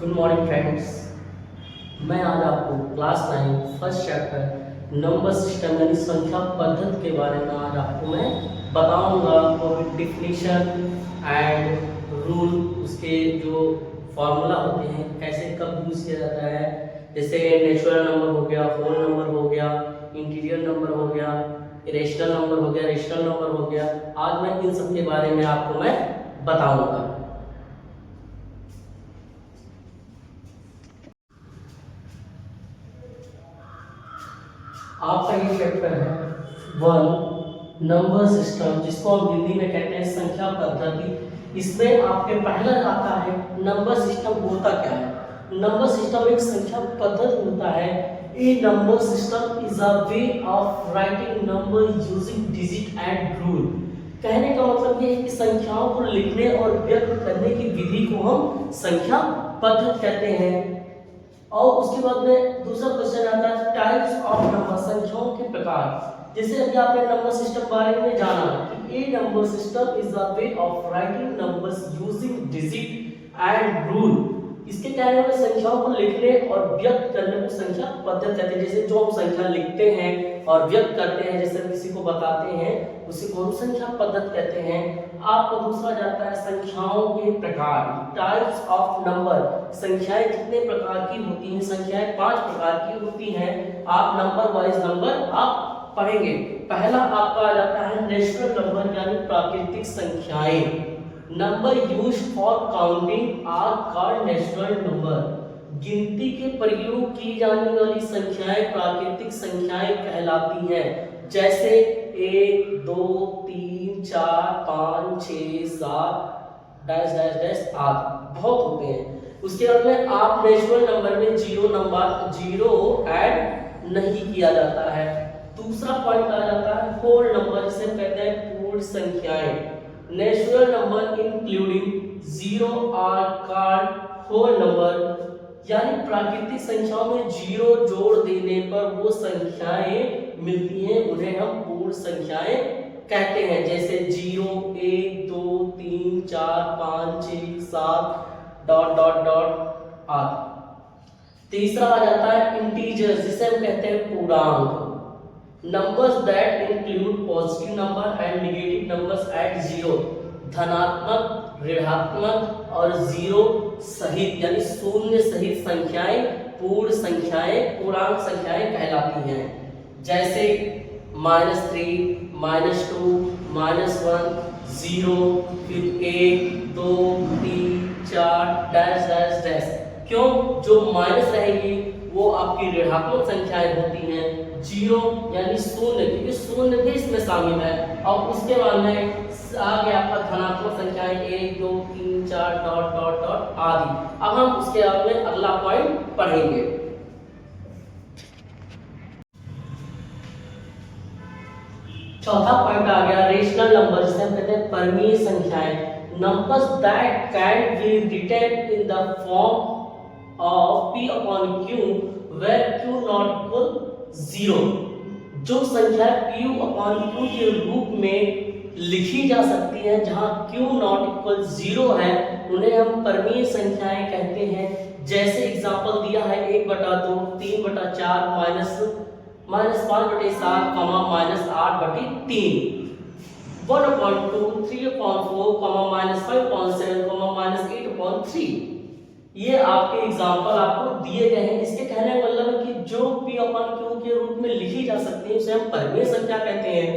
Good morning friends. मैं आज आपको class 9 first chapter number system यानी संख्या पद्धति के बारे में आज आपको मैं बताऊंगा और डिफिनीशन एंड रूल, उसके जो फॉर्मूला होते हैं कैसे कब यूज किया जाता है, जैसे नेचुरल नंबर हो गया, होल नंबर हो गया, इंटीजर नंबर हो गया, इरेशनल नंबर हो गया, रेशनल नंबर हो गया। आज मैं इन सब के बारे में आपको मैं बताऊंगा। आपका ये चैप्टर है वन नंबर सिस्टम, जिसको हम हिंदी में कहते हैं संख्या पद्धति। इसमें आपके पहला आता है नंबर सिस्टम होता क्या है। नंबर सिस्टम एक संख्या पद्धति होता है। A number system is a way of writing number using digit and rule. कहने का मतलब ये है कि संख्याओं को लिखने और व्यक्त करने की विधि को हम संख्या पद्धति कहते हैं। और उसके बाद में दूसरा क्वेश्चन आता है टाइप्स ऑफ नंबर, संख्याओं के प्रकार। जैसे अभी आपने नंबर सिस्टम बारे में जाना कि a number system is a way of writing numbers using digit and rule. इसके कहने में संख्याओं को लिखने और व्यक्त करने को संख्या पद्धति कहते हैं। जैसे जो हम संख्या लिखते हैं और व्यक्त करते हैं, जैसे किसी को बताते हैं, उसी को हम संख्या पद्धति कहते हैं। आपको दूसरा जाता है संख्याओं के प्रकार, टाइप्स ऑफ नंबर। संख्याएं कितने प्रकार की होती हैं? संख्याएं 5 प्रकार की होती हैं। आप नंबर वाइज नंबर आप पढ़ेंगे। पहला आपका आ जाता है नेचुरल नंबर यानी प्राकृतिक संख्याएं। Number used for counting are called natural number. गिनती के प्रयोग की जाने वाली संख्याएं प्राकृतिक संख्याएं कहलाती हैं। जैसे 1 2 3 4 5 6 7 डैश डैश डैश आदि बहुत होते हैं। उसके बाद में आप नेचुरल नंबर में जीरो ऐड नहीं किया जाता है। दूसरा पॉइंट आ जाता है होल नंबर, जिसे कहते हैं पूर्ण संख्याएं। Natural number including zero are called whole number, यानी प्राकृतिक संख्याओं में जीरो जोड़ देने पर वो संख्याएं मिलती हैं, उन्हें हम पूर्ण संख्याएं कहते हैं। जैसे 0 1 2 3 4 5 6 7 डॉट डॉट डॉट आदि। तीसरा आ जाता है इंटीजर, जिसे हम कहते हैं पूर्णांक। Numbers that include positive number and negative numbers at zero. धनात्मक, ऋणात्मक और जीरो सहित यानी शून्य सहित संख्याएं पूर्ण संख्याएं, पूर्णांक संख्याएं कहलाती हैं। जैसे -3 -2 -1 0 फिर 1 2 3 4 डैश डैश डैश। क्यों? जो माइनस रहेगी वो आपकी ऋणात्मक संख्याएं होती हैं। जीरो यानी शून्य, क्योंकि शून्य भी इसमें शामिल है। और उसके बाद में आगे आपका धनात्मक संख्याएं 1 2 3 4 डॉट डॉट डॉट आदि। अब हम उसके बाद में अगला पॉइंट पढ़ेंगे। चौथा पॉइंट आ गया रेशनल नंबर, जिसे हम कहते हैं परिमेय संख्याएं। Numbers that can be written in the form of p upon q where q not equal 0। जो संख्या p upon q के रूप में लिखी जा सकती है जहां q not equal 0 है, उन्हें हम परिमेय संख्याएं कहते हैं। जैसे एग्जांपल दिया है 1/2 3/4 -5/7 -8/3 1/2 3/4 -5/7 -8/3। ये आपके एग्जांपल आपको दिए गए हैं। इसके कहने का मतलब है कि जो p अपन q के रूप में लिखी जा सकती है उसे हम परिमेय संख्या कहते हैं।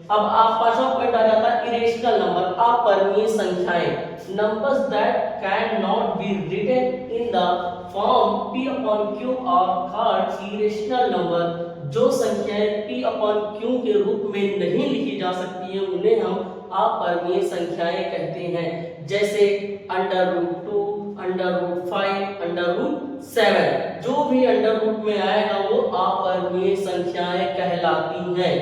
अब आप पांचवा पॉइंट आ जाता है इरेशनल नंबर, अपरिमेय संख्याएं। Numbers that can not be written in the form p upon q are called irrational number. जो संख्याएं p अपन q के रूप में नहीं लिखी जा सकती हैं उन्हें हम अपरिमेय संख्याएं कहते हैं। जैसे √2 √5 √7, जो भी अंडर रूट में आएगा वो अपरिमेय संख्याएं कहलाती हैं।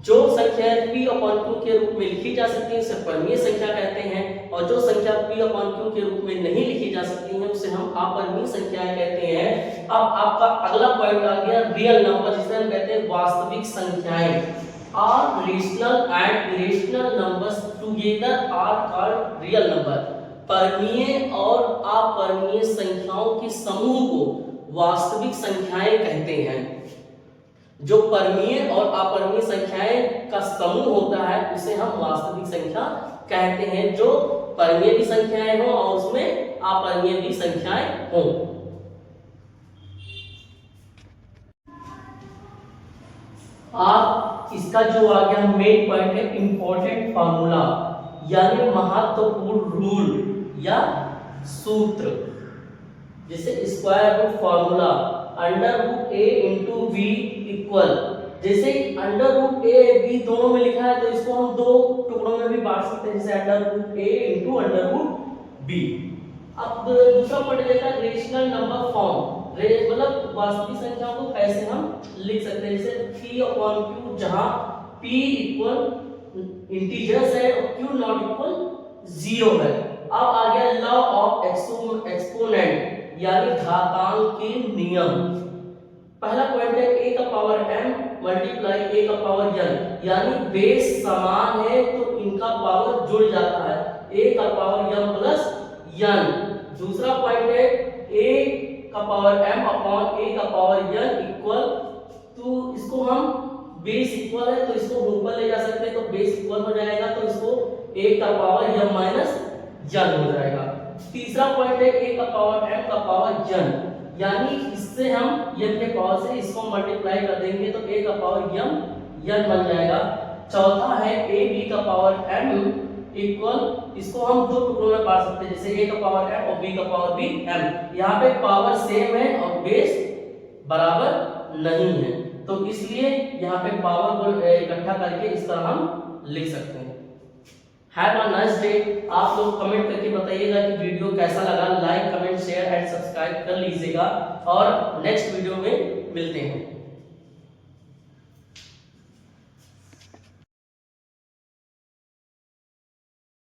जो संख्याएं p अपन q के रूप में लिखी जा सकती है उसे परिमेय संख्या कहते हैं, और जो संख्या p अपन q के रूप में नहीं लिखी जा सकती है उसे हम अपरिमेय संख्याएं कहते हैं। अब आपका अगला पॉइंट आ गया रियल नंबर, जिसे हम कहते हैं वास्तविक संख्याएं। All rational and irrational numbers together are called real number। परमीय और अपरमीय संख्याओं के समूह को वास्तविक संख्याएं कहते हैं। जो परमीय और अपरमीय संख्याएं का समूह होता है उसे हम वास्तविक संख्या कहते हैं, जो परमीय भी संख्याएं हो और उसमें अपरमीय भी संख्याएं हो। आप इसका जो आ गया मेन पॉइंट है इंपॉर्टेंट फार्मूला, यानी महत्वपूर्ण रूल या सूत्र, जैसे square root formula under root a into b equal, जैसे अंडर रूट ए बी दोनों में लिखा है तो इसको हम दो टुकड़ों में भी बांट सकते हैं, जैसे under root a into under root B. अब दूसरा पॉइंट देखा है रेशनल नंबर फॉर्म, मतलब वास्तविक संख्याओं को कैसे हम लिख सकते हैं, जैसे p अपॉन q, जहां p इक्वल इंटीजर्स है और q नॉट इक्वल 0 है। अब आ गया लॉ ऑफ एक्सपोनेंट यानी घातांक के नियम। पहला पॉइंट है a का पावर m मल्टीप्लाई a का पावर n, यानी बेस समान है तो इनका पावर जुड़ जाता है, a का पावर m प्लस n। दूसरा पॉइंट है a का पावर m अपॉन a का पावर n इक्वल, तो इसको हम बेस इक्वल है तो इसको ऊपर ले जा सकते हैं, तो बेस इक्वल हो जाएगा तो इसको a का पावर m माइनस n हो जाएगा। तीसरा पॉइंट है a का पावर m का पावर n, यानी इससे हम n के पावर से इसको मल्टीप्लाई कर देंगे तो a का पावर n बन जाएगा। चौथा है a b का पावर m इक्वल, इसको हम दो टुकड़ों में बांट सकते हैं, जैसे a का पावर m और b का पावर b m। यहाँ पे पावर सेम है और बेस बराबर नहीं है, तो इसलिए यहाँ पे पावर को इकट्ठा करके इस तरह हम लिख सकते हैं। Have a nice day. आप लोग कमेंट करके बताइएगा कि वीडियो कैसा लगा, like comment share and subscribe कर लीजिएगा और नेक्स्ट वीडियो में मिलते हैं।